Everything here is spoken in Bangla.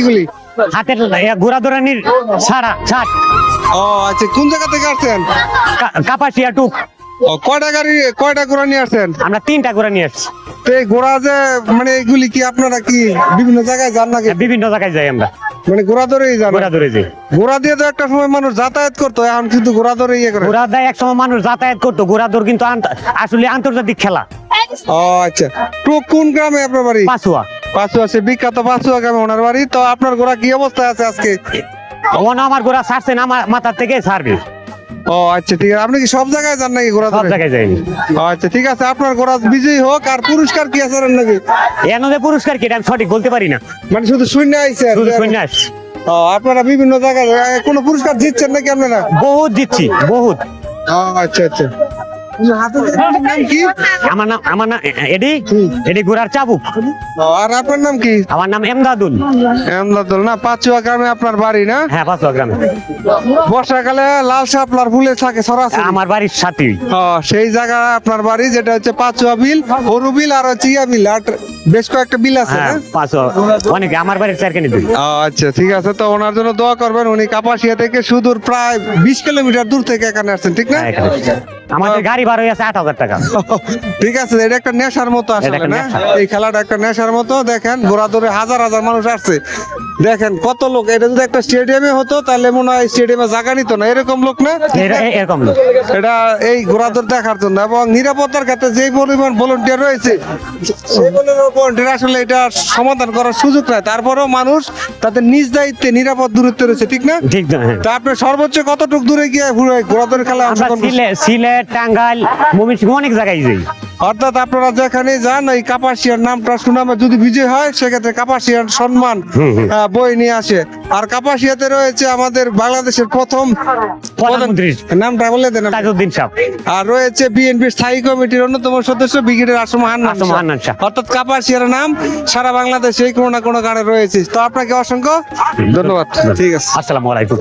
এগুলি? হাতের ঘোড়া দৌড়ানির ছাট। ও আচ্ছা, কোন জায়গা থেকে আসছেন? কাপাসিয়া টুক। ও, কয়টা ঘোড়া নিয়ে আসছেন? আমরা 3টা ঘোড়া নিয়ে আসছি। তো এই ঘোড়া যে মানে এগুলি কি আপনারা কি বিভিন্ন জায়গায় যান নাকি? বিভিন্ন জায়গায় যাই আমরা, মানে ঘোড়া ধরেই যান? ঘোড়া ধরে যাই। ঘোড়া দিয়ে তো একটা সময় মানুষ যাতায়াত করতো, এখন কিন্তু ঘোড়া ধরে ইয়ে করে। ঘোড়া দেয় একসময় মানুষ যাতায়াত করতো, ঘোড়া দৌড় কিন্তু আসলে আন্তর্জাতিক খেলা। ও আচ্ছা, টুক কোন গ্রামে আপনার বাড়ি? পাসুয়া। পাঁচুয়া, সে বিখ্যাত পাঁচুয়া গ্রামে ওনার বাড়ি। তো আপনার ঘোড়া কি অবস্থায় আছে আজকে? আমার ঘোড়া ছাড়ছে না, আমার মাথার থেকে ছাড়বে। ও আচ্ছা, ঠিক আছে। আপনি কি সব জায়গায় যান নাকি ঘোড়া সব ধরে? জায়গায় যাইনি। ও আচ্ছা, ঠিক আছে। আপনার ঘোড়া বিজয়ী হোক। আর পুরস্কার কি আছে নাকি? এর পুরস্কার কি এটা আমি সঠিক বলতে পারি না। মানে শুধু শূন্য আইছে? শুধু সন্ন্যাস। ও, আপনারা বিভিন্ন জায়গায় কোনো পুরস্কার জিতছেন নাকি আপনারা? বহুত দিচ্ছি, বহুত। ও আচ্ছা আচ্ছা। নাম কি? আমার নাম এডি ঘোড়ার চাবুক। ও, আর আপনার নাম কি? আমার নাম এমদাদুল। এমদাদুল না? পাঁচুয়া গ্রামে আপনার বাড়ি না? হ্যাঁ, পাসুয়া গ্রামে। বর্ষাকালে লাল শাপলার ফুলে থাকে সরাসরি। আমার বাড়ির সাথেই। সেই জায়গায় আপনার বাড়ি, যেটা হচ্ছে পাঁচুয়া বিল, হরু বিল আর হচ্ছে ইয়া বিল, আর বেশ কয়েকটা বিল আছে হ্যাঁ, না? পাসুয়া অনেকে আমার বাড়ির 4 দিই। আচ্ছা, ঠিক আছে। তো ওনার জন্য দোয়া করবেন। উনি কাপাসিয়া থেকে সুদূর প্রায় 20 কিলোমিটার দূর থেকে এখানে আসছেন, ঠিক না? হ্যাঁ, আমাদের গাড়ি ভাড়া আছে 8,000 টাকা। ঠিক আছে, এটা একটা নেশার মতো এটা আসলে একটা না? নেশা। এই খেলাটা একটা নেশার মতো। দেখেন ঘোড়া ধরে হাজার হাজার মানুষ আসছে, দেখেন কত লোক। এটা যদি একটা স্টেডিয়ামে হতো তাহলে মনে হয় স্টেডিয়ামে জায়গা নিত না, এরকম লোক না? এরকম লোক। এটা এই ঘোড়া দৌড় দেখার জন্য। এবং নিরাপত্তার ক্ষেত্রে যে পরিমাণ ভলেন্টিয়ার রয়েছে, সেই ভলেন্টিয়ার আসলে এটা সমাধান করার সুযোগ নাই। তারপরেও মানুষ তাদের নিজ দায়িত্বে নিরাপদ দূরত্বে রয়েছে, ঠিক না? ঠিক না? হ্যাঁ। তা আপনি সর্বোচ্চ কতটুকু দূরে গিয়ে ঘোড়া দৌড় খেলা আমরা অংশগ্রহণ করছেন? সিলেট, টাঙ্গাইল, ময়মনসিংহ অনেক জায়গায় যাই। অর্থাৎ আপনারা যেখানে যান এই কাপাসিয়ার নামটা সুনামে যদি বিজয় হয়, সেক্ষেত্রে কাপাসিয়ার সম্মান বই নিয়ে আসে। আর কাপাসিয়াতে রয়েছে আমাদের বাংলাদেশের প্রথম প্রধানমন্ত্রী নামটা বলে দেন। তাজউদ্দিন সাহেব। আর রয়েছে বিএনপির স্থায়ী কমিটির অন্যতম সদস্য ব্রিগেডিয়ার আসম হান্নান শাহ। অর্থাৎ কাপাসিয়ার নাম সারা বাংলাদেশে কোনো না কোনো গানে রয়েছে। তো আপনাকে অসংখ্য ধন্যবাদ। ঠিক আছে, আসসালামু আলাইকুম।